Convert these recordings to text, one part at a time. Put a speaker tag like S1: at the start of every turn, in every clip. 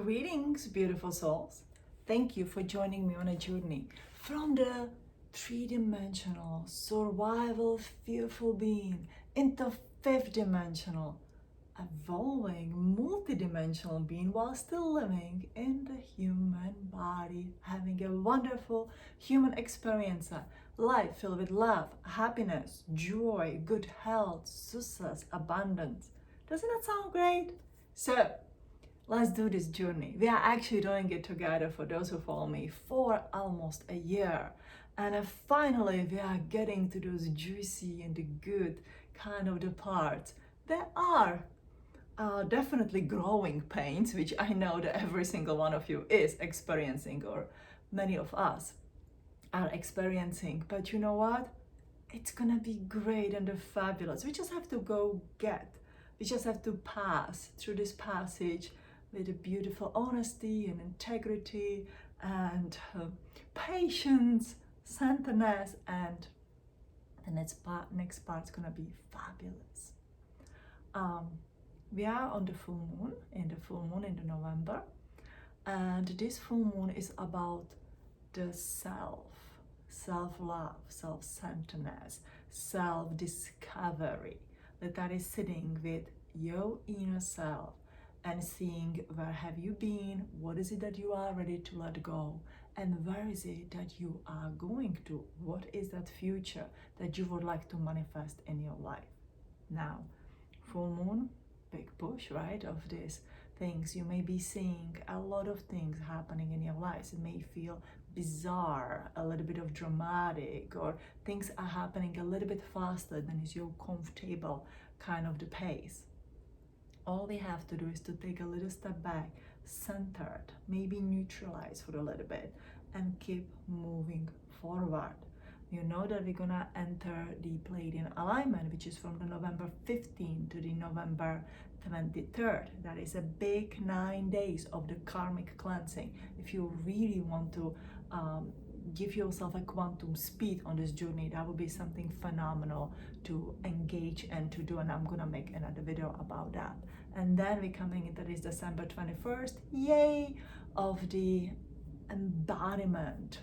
S1: Greetings, beautiful souls. Thank you for joining me on a journey from the three-dimensional survival fearful being into fifth dimensional evolving multi-dimensional being while still living in the human body, having a wonderful human experience, a life filled with love, happiness, joy, good health, success, abundance. Doesn't that sound great? So let's do this journey. We are actually doing it together for those who follow me for almost a year. And finally, we are getting to those juicy and the good kind of the parts. There are definitely growing pains, which I know that every single one of you is experiencing, or many of us are experiencing. But you know what? It's gonna be great and fabulous. We just have to we just have to pass through this passage with a beautiful honesty and integrity and patience, centeredness, and the next part's gonna be fabulous. We are on the full moon in November, and this full moon is about the self-love, self-centeredness, self-discovery, that is sitting with your inner self and seeing where have you been, what is it that you are ready to let go, and where is it that you are going to, what is that future that you would like to manifest in your life. Now, full moon, big push, right, of these things. You may be seeing a lot of things happening in your lives. It may feel bizarre, a little bit of dramatic, or things are happening a little bit faster than is your comfortable kind of the pace. All we have to do is to take a little step back, centered, maybe neutralize for a little bit, and keep moving forward. You know that we're gonna enter the Pleiadian alignment, which is from the November 15th to the November 23rd. That is a big 9 days of the karmic cleansing. If you really want to give yourself a quantum speed on this journey, that would be something phenomenal to engage and to do, and I'm gonna make another video about that. And then we're coming into this December 21st, yay, of the embodiment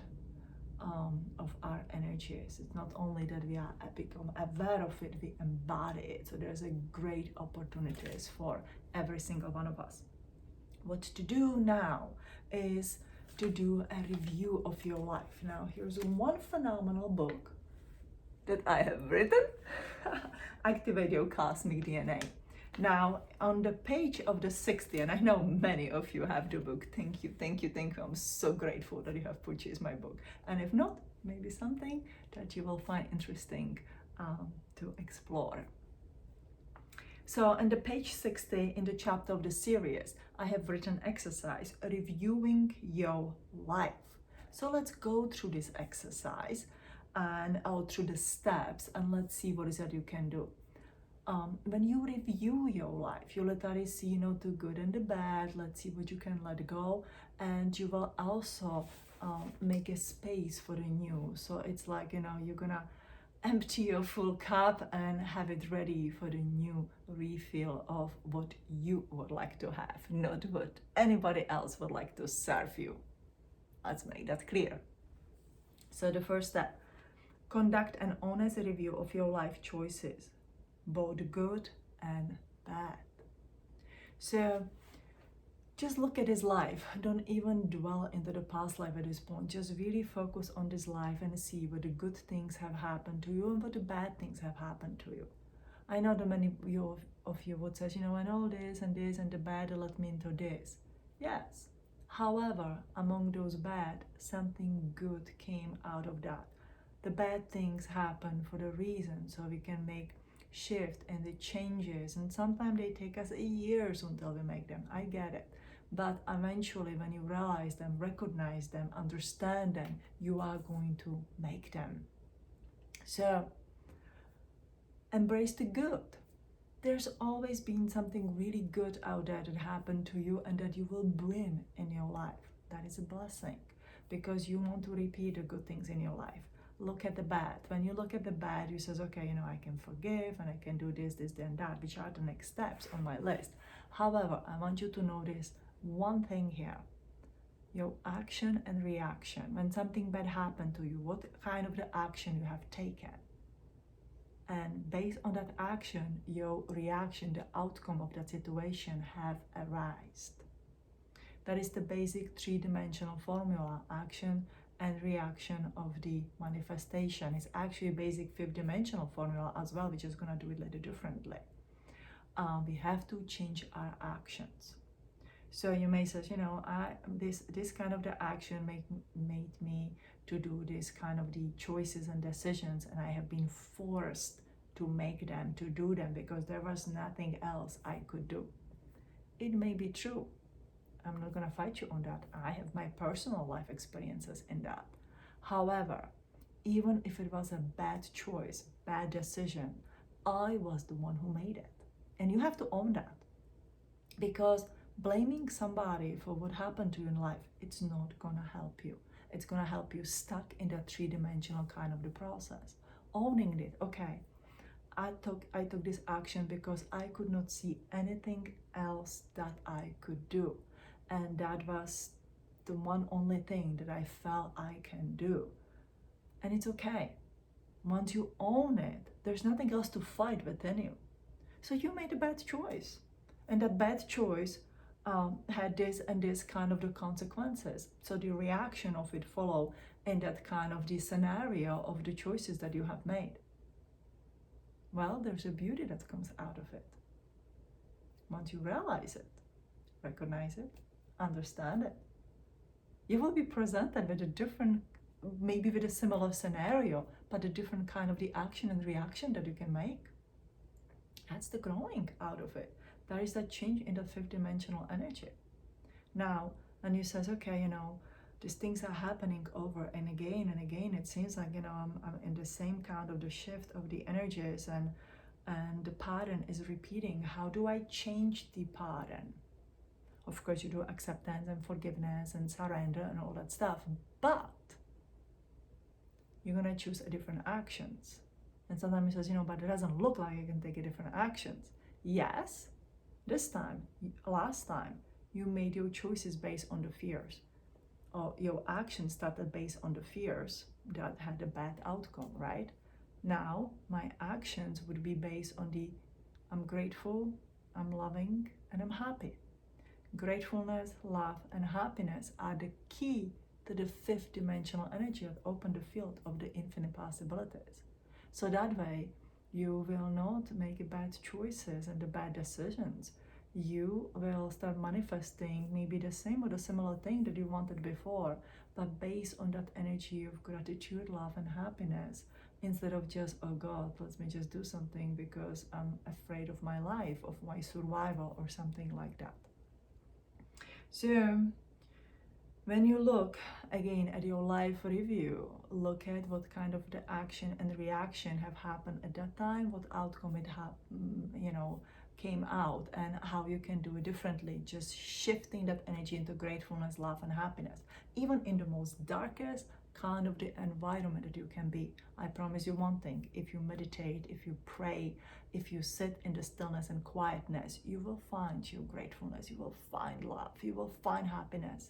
S1: of our energies. It's not only that we are become aware of it, we embody it. So there's a great opportunities for every single one of us. What to do now is to do a review of your life. Now, here's one phenomenal book that I have written, Activate Your Cosmic DNA. Now, on the page of the 60, and I know many of you have the book. Thank you. I'm so grateful that you have purchased my book. And if not, maybe something that you will find interesting to explore. So on the page 60, in the chapter of the Sirius, I have written exercise, reviewing your life. So let's go through this exercise and through the steps, and let's see what is that you can do. When you review your life, you literally see, the good and the bad. Let's see what you can let go, and you will also make a space for the new. So it's like, you're gonna empty your full cup and have it ready for the new refill of what you would like to have, not what anybody else would like to serve you. Let's make that clear. So the first step, conduct an honest review of your life choices, both good and bad. So just look at his life. Don't even dwell into the past life at this point. Just really focus on this life and see what the good things have happened to you and what the bad things have happened to you. I know that many of you would say, I know this and the bad led me into this. Yes. However, among those bad, something good came out of that. The bad things happen for the reason, so we can make shift and the changes, and sometimes they take us years until we make them. I get it, but eventually when you realize them, recognize them, understand them, you are going to make them. So embrace the good. There's always been something really good out there that happened to you and that you will bring in your life. That is a blessing, because you want to repeat the good things in your life. Look at the bad. When you look at the bad, you says, okay, I can forgive and I can do this, and that, which are the next steps on my list. However, I want you to notice one thing here. Your action and reaction. When something bad happened to you, what kind of the action you have taken? And based on that action, your reaction, the outcome of that situation have arisen. That is the basic three-dimensional formula, action and reaction of the manifestation. It's actually a basic fifth-dimensional formula as well. We're just going to do it a little differently. We have to change our actions. So you may say, this kind of the action made me to do this kind of the choices and decisions, and I have been forced to make them, to do them, because there was nothing else I could do. It may be true. I'm not going to fight you on that. I have my personal life experiences in that. However, even if it was a bad choice, bad decision, I was the one who made it. And you have to own that. Because blaming somebody for what happened to you in life, it's not going to help you. It's going to help you stuck in that three-dimensional kind of the process. Owning it, okay, I took this action because I could not see anything else that I could do. And that was the one only thing that I felt I can do. And it's okay. Once you own it, there's nothing else to fight within you. So you made a bad choice. And that bad choice had this and this kind of the consequences. So the reaction of it follow in that kind of the scenario of the choices that you have made. Well, there's a beauty that comes out of it. Once you realize it, recognize it, understand it, you will be presented with a different, maybe with a similar scenario, but a different kind of the action and reaction that you can make. That's the growing out of it. There is that change in the fifth dimensional energy. Now, and you says, okay, these things are happening over and again, it seems like, I'm in the same kind of the shift of the energies, and the pattern is repeating. How do I change the pattern? Of course, you do acceptance and forgiveness and surrender and all that stuff, but you're going to choose a different actions. And sometimes he says, but it doesn't look like I can take a different actions. Yes, this time, last time, you made your choices based on the fears. Or your actions started based on the fears that had a bad outcome, right? Now, my actions would be based on the I'm grateful, I'm loving, and I'm happy. Gratefulness, love, and happiness are the key to the fifth dimensional energy that open the field of the infinite possibilities. So that way, you will not make bad choices and the bad decisions. You will start manifesting maybe the same or the similar thing that you wanted before, but based on that energy of gratitude, love, and happiness, instead of just, oh God, let me just do something because I'm afraid of my life, of my survival, or something like that. So, when you look again at your life review, look at what kind of the action and reaction have happened at that time, what outcome it came out, and how you can do it differently, just shifting that energy into gratefulness, love, and happiness, even in the most darkest kind of the environment that you can be. I promise you one thing: if you meditate, if you pray, if you sit in the stillness and quietness, you will find your gratefulness, you will find love, you will find happiness,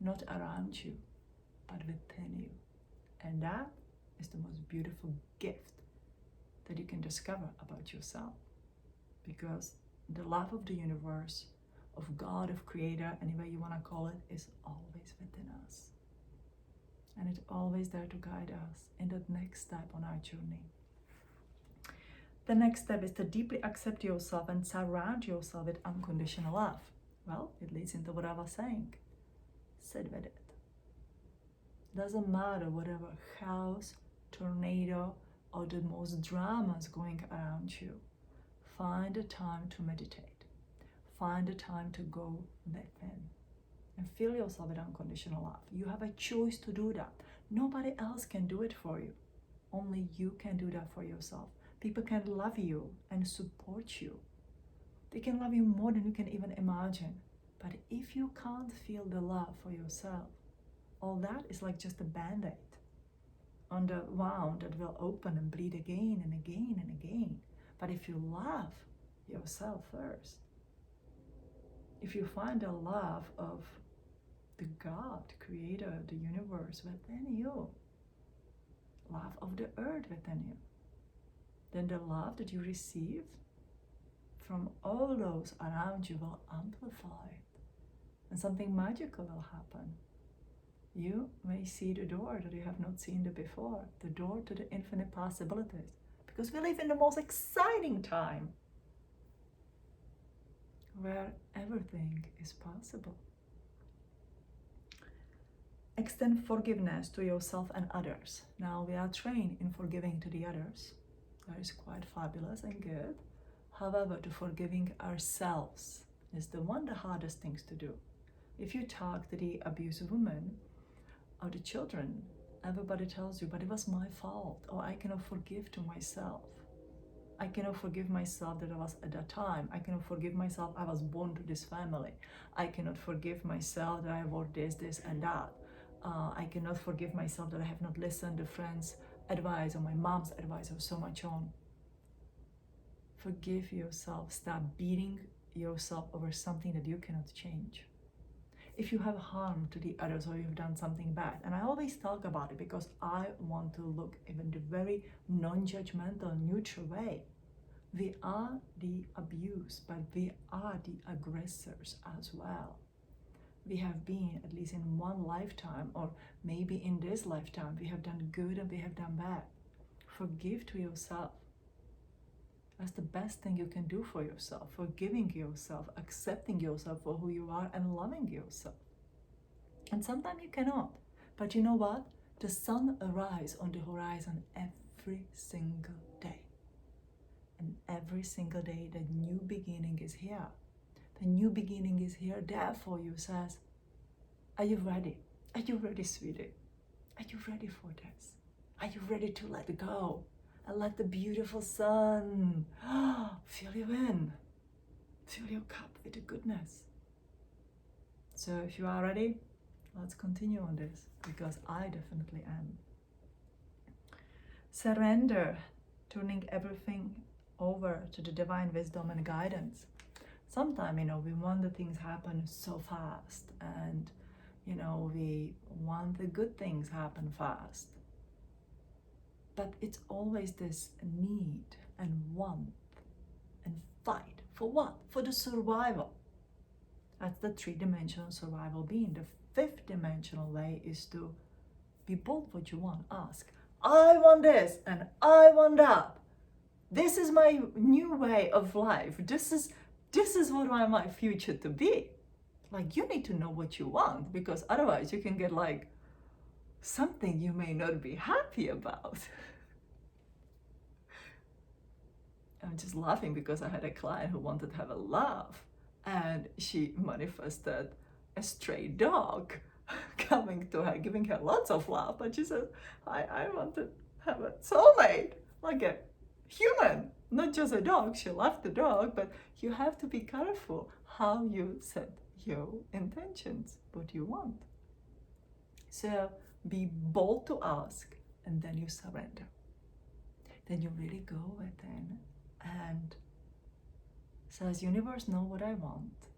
S1: not around you, but within you. And that is the most beautiful gift that you can discover about yourself. Because the love of the universe, of God, of Creator, any way you want to call it, is always within us. And it's always there to guide us in that next step on our journey. The next step is to deeply accept yourself and surround yourself with unconditional love. Well, it leads into what I was saying. Sit with it. Doesn't matter whatever chaos, tornado, or the most drama is going around you. Find a time to meditate. Find a time to go within and fill yourself with unconditional love. You have a choice to do that. Nobody else can do it for you. Only you can do that for yourself. People can love you and support you. They can love you more than you can even imagine. But if you can't feel the love for yourself, all that is like just a band-aid on the wound that will open and bleed again and again and again. But if you love yourself first, if you find the love of the God, creator of the universe within you, love of the earth within you, then the love that you receive from all those around you will amplify it, and something magical will happen. You may see the door that you have not seen before, the door to the infinite possibilities, because we live in the most exciting time where everything is possible. Extend forgiveness to yourself and others. Now we are trained in forgiving to the others. That is quite fabulous and good. However, to forgiving ourselves is the hardest things to do. If you talk to the abusive woman or the children, everybody tells you, but it was my fault, or I cannot forgive to myself. I cannot forgive myself that I was at that time. I cannot forgive myself I was born to this family. I cannot forgive myself that I wore this, and that. I cannot forgive myself that I have not listened to friends' advice or my mom's advice or so much on. Forgive yourself. Stop beating yourself over something that you cannot change. If you have harm to the others or you've done something bad, and I always talk about it because I want to look in the very non-judgmental, neutral way. We are the abused, but we are the aggressors as well. We have been, at least in one lifetime, or maybe in this lifetime, we have done good and we have done bad. Forgive to yourself. That's the best thing you can do for yourself, forgiving yourself, accepting yourself for who you are, and loving yourself. And sometimes you cannot. But you know what? The sun arises on the horizon every single day. And every single day, the new beginning is here. The new beginning is here. Therefore, you says, are you ready? Are you ready, sweetie? Are you ready for this? Are you ready to let go? And let the beautiful sun fill you in. Fill your cup with the goodness. So if you are ready, let's continue on this, because I definitely am. Surrender, turning everything over to the divine wisdom and guidance. Sometimes, we want the things happen so fast, and, we want the good things happen fast. But it's always this need and want and fight. For what? For the survival. That's the three-dimensional survival being. The fifth-dimensional way is to be bold what you want. Ask, I want this and I want that. This is my new way of life. This is what I want my future to be. Like, you need to know what you want, because otherwise you can get like something you may not be happy about. I'm just laughing because I had a client who wanted to have a laugh, and she manifested a stray dog coming to her, giving her lots of love. But she said, I want to have a soulmate, like a human, not just a dog. She loved the dog, but you have to be careful how you set your intentions, what you want. So be bold to ask, and then you surrender. Then you really go within and says, universe, know what I want,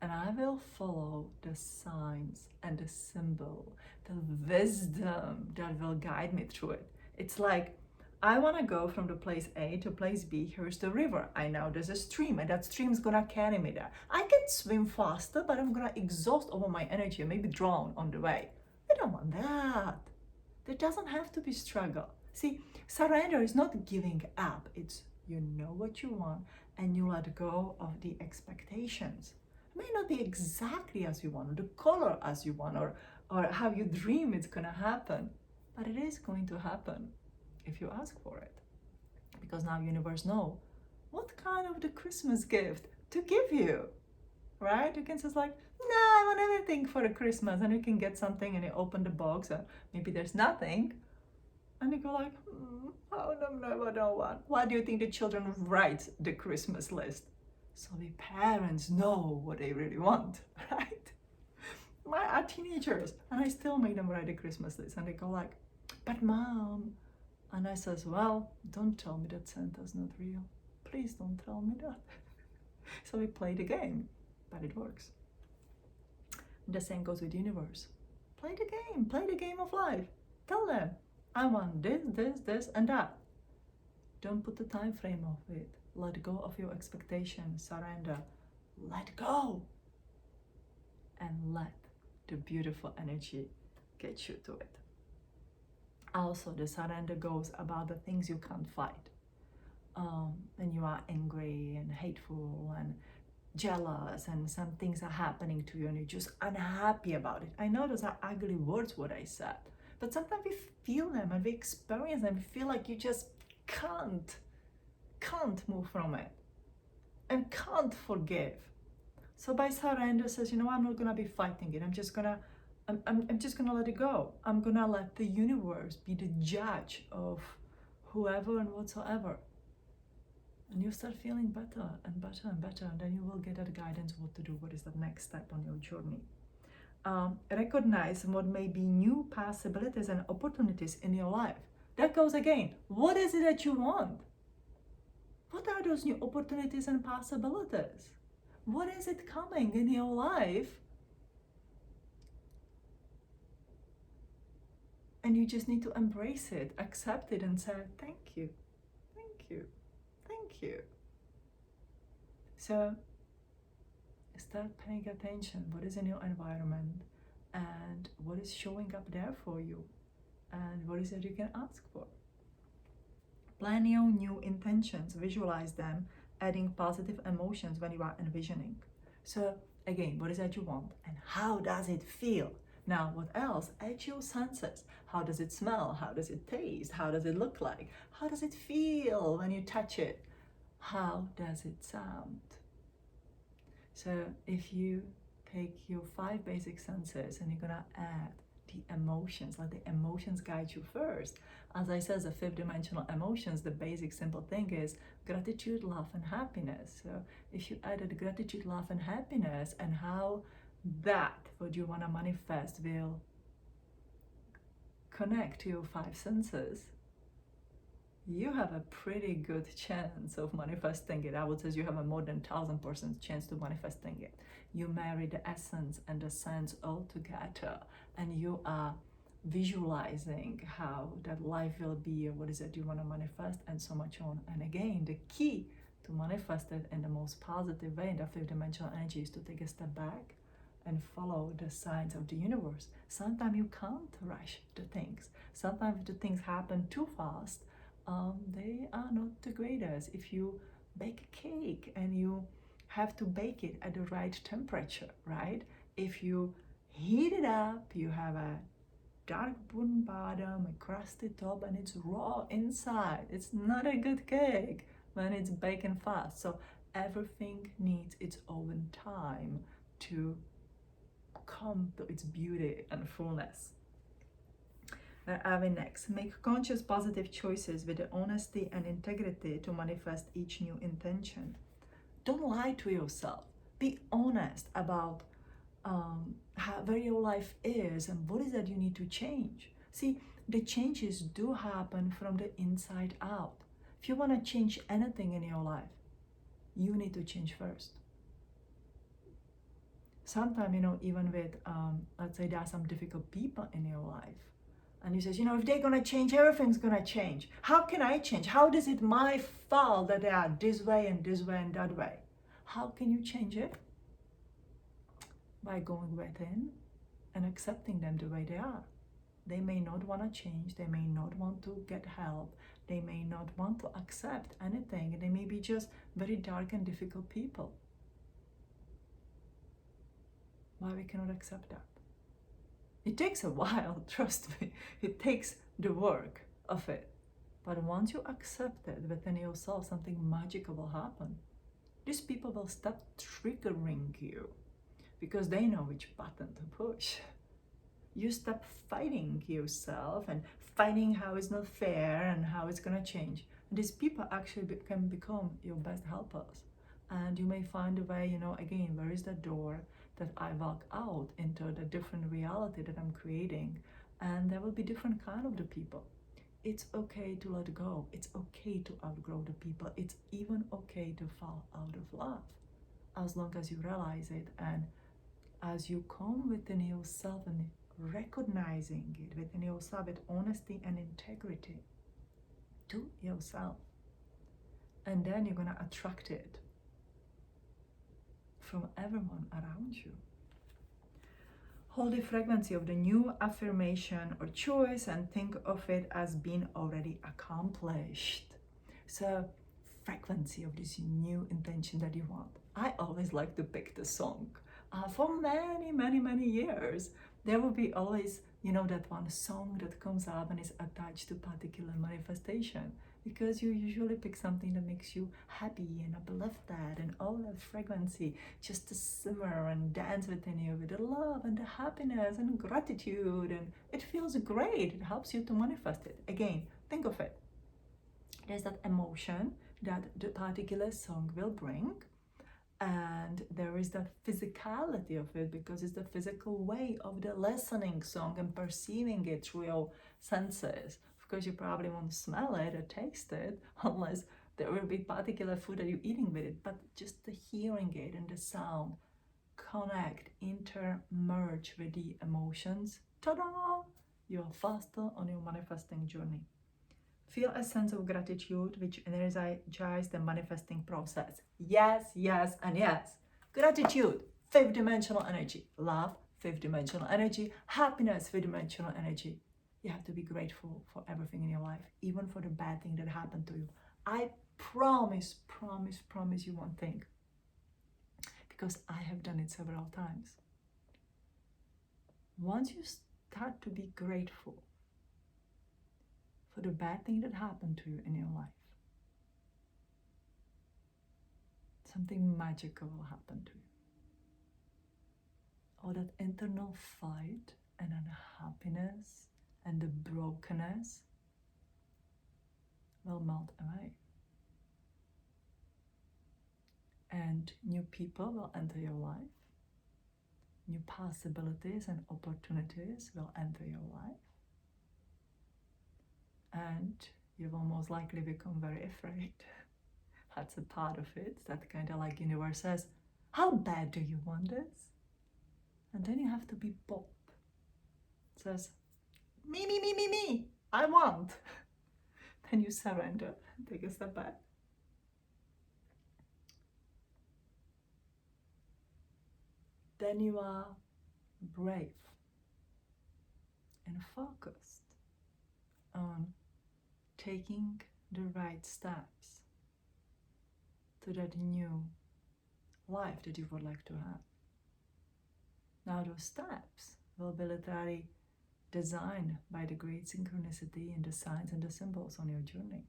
S1: and I will follow the signs and the symbol, the wisdom that will guide me through it. It's like, I want to go from the place A to place B. Here's the river. I know there's a stream, and that stream's gonna carry me there. I can swim faster, but I'm gonna exhaust all my energy and maybe drown on the way. I don't want that. There doesn't have to be struggle. See, surrender is not giving up. It's, you know what you want, and you let go of the expectations. It may not be exactly as you want, or the color as you want, or how you dream it's gonna happen, but it is going to happen if you ask for it. Because now universe know what kind of the Christmas gift to give you, right? You can just like, no, I want everything for a Christmas, and you can get something and you open the box and maybe there's nothing. And you go like, I don't know what. Why do you think the children write the Christmas list? So the parents know what they really want, right? Mine are teenagers, and I still make them write the Christmas list, and they go like, but mom. And I says, well, don't tell me that Santa's not real. Please don't tell me that. So we play the game. but it works. The same goes with the universe. Play the game of life. Tell them, I want this, and that. Don't put the time frame of it. Let go of your expectations, surrender. Let go. And let the beautiful energy get you to it. Also, the surrender goes about the things you can't fight. When you are angry and hateful and jealous and some things are happening to you and you're just unhappy about it. I know those are ugly words, what I said, but sometimes we feel them and we experience them. We feel like you just can't move from it and can't forgive. So by surrender says, I'm not gonna be fighting it. I'm just gonna let it go. I'm gonna let the universe be the judge of whoever and whatsoever. And you start feeling better and better and better, and then you will get that guidance what to do, what is the next step on your journey. Recognize what may be new possibilities and opportunities in your life. That goes again. What is it that you want? What are those new opportunities and possibilities? What is it coming in your life? And you just need to embrace it, accept it, and say, thank you, thank you, thank you. So start paying attention. What is in your environment and what is showing up there for you and what is it you can ask for. Plan your new intentions, visualize them, adding positive emotions when you are envisioning. So again, what is that you want and how does it feel? Now, what else? Add your senses. How does it smell? How does it taste? How does it look like? How does it feel when you touch it? How does it sound? So if you take your 5 basic senses and you're gonna add the emotions, let the emotions guide you first. As I said, the 5th dimensional emotions, the basic simple thing is gratitude, love, and happiness. So if you added gratitude, love, and happiness, and how that, what you want to manifest, will connect to your 5 senses, you have a pretty good chance of manifesting it. I would say you have a more than 1000% chance to manifesting it. You marry the essence and the sense all together, and you are visualizing how that life will be, or what is it you want to manifest, and so much on. And again, the key to manifest it in the most positive way in the 5th dimensional energy is to take a step back and follow the signs of the universe. Sometimes you can't rush the things. Sometimes the things happen too fast. They are not the greatest. If you bake a cake and you have to bake it at the right temperature, right? If you heat it up, you have a dark brown bottom, a crusty top, and it's raw inside. It's not a good cake when it's baking fast. So everything needs its own time to come to its beauty and fullness. Next, make conscious positive choices with the honesty and integrity to manifest each new intention. Don't lie to yourself. Be honest about where your life is and what is that you need to change. See, the changes do happen from the inside out. If you want to change anything in your life, you need to change first. Sometimes, even with, let's say there are some difficult people in your life, and you say, if they're going to change, everything's going to change. How can I change? How is it my fault that they are this way and that way? How can you change it? By going within and accepting them the way they are. They may not want to change. They may not want to get help. They may not want to accept anything. They may be just very dark and difficult people. Why we cannot accept that? It takes a while, trust me. It takes the work of it. But once you accept it within yourself, something magical will happen. These people will stop triggering you because they know which button to push. You stop fighting yourself and fighting how it's not fair and how it's gonna change. And these people actually can become your best helpers. And you may find a way, again, where is the door that I walk out into the different reality that I'm creating, and there will be different kind of the people. It's okay to let go. It's okay to outgrow the people. It's even okay to fall out of love. as long as you realize it, and as you come within yourself and recognizing it within yourself with honesty and integrity to yourself, and then you're going to attract it from everyone around you. Hold the frequency of the new affirmation or choice and think of it as being already accomplished. So, frequency of this new intention that you want. I always like to pick the song. For many years, there will be always, that one song that comes up and is attached to particular manifestation, because you usually pick something that makes you happy and uplifted, and all that frequency just to simmer and dance within you with the love and the happiness and gratitude, and it feels great. It helps you to manifest it. Again, think of it. There's that emotion that the particular song will bring, and there is that physicality of it, because it's the physical way of the listening song and perceiving it through your senses. Of course, you probably won't smell it or taste it unless there will be particular food that you're eating with it, but just the hearing it and the sound connect, intermerge with the emotions. Ta-da! You're faster on your manifesting journey. Feel a sense of gratitude which energizes the manifesting process. Yes, yes, and yes. Gratitude, fifth dimensional energy. Love, fifth dimensional energy. Happiness, fifth dimensional energy. You have to be grateful for everything in your life, even for the bad thing that happened to you. I promise you one thing, because I have done it several times. Once you start to be grateful for the bad thing that happened to you in your life, something magical will happen to you. All that internal fight and unhappiness and the brokenness will melt away. And new people will enter your life. New possibilities and opportunities will enter your life. And you will most likely become very afraid. That's a part of it. That kind of like universe says, how bad do you want this? And then you have to be pop. It says, me, I want. Then you surrender, take a step back. Then you are brave and focused on taking the right steps to that new life that you would like to have. Now those steps will be literally designed by the great synchronicity and the signs and the symbols on your journey.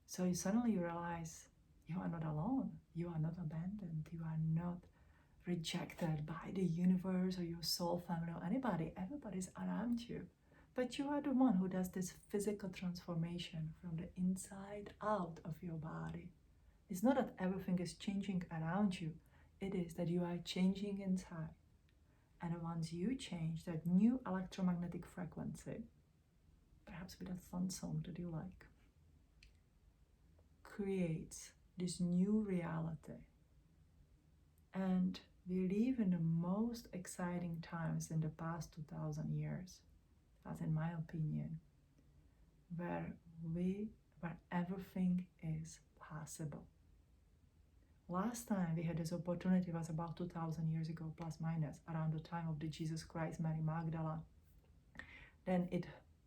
S1: So you suddenly realize you are not alone, you are not abandoned, you are not rejected by the universe or your soul family or anybody. Everybody's around you. But you are the one who does this physical transformation from the inside out of your body. It's not that everything is changing around you. It is that you are changing inside. And once you change that new electromagnetic frequency, perhaps with a fun song that you like, creates this new reality. And we live in the most exciting times in the past 2,000 years, as in my opinion, where everything is possible. Last time we had this opportunity was about 2,000 years ago, plus minus, around the time of the Jesus Christ, Mary Magdalene. Then it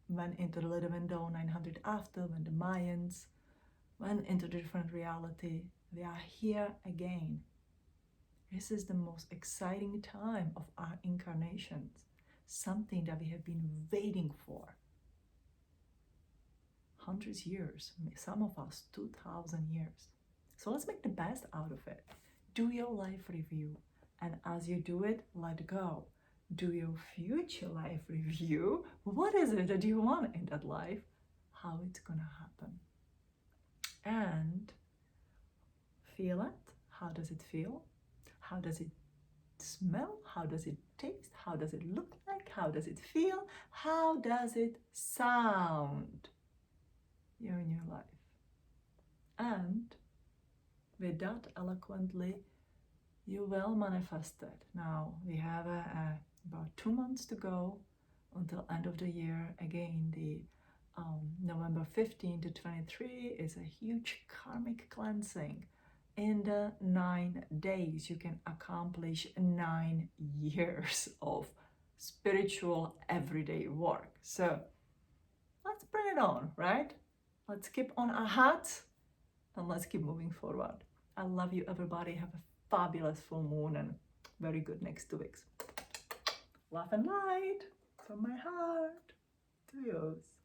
S1: went into the little window 900 after, when the Mayans went into the different reality. We are here again. This is the most exciting time of our incarnations, something that we have been waiting for. Hundreds of years, some of us 2,000 years. So let's make the best out of it. Do your life review, and as you do it, let go. Do your future life review. What is it that you want in that life? How it's gonna happen. And feel it. How does it feel? How does it smell? How does it taste? How does it look like? How does it feel? How does it sound? You're in your life. And with that eloquently You will manifest it. Now we have about 2 months to go until end of the year. Again, the November 15 to 23 is a huge karmic cleansing. In the 9 days, you can accomplish 9 years of spiritual everyday work. So let's bring it on, right? Let's keep on our hats and let's keep moving forward. I love you, everybody. Have a fabulous full moon and very good next 2 weeks. Love and light from my heart to yours.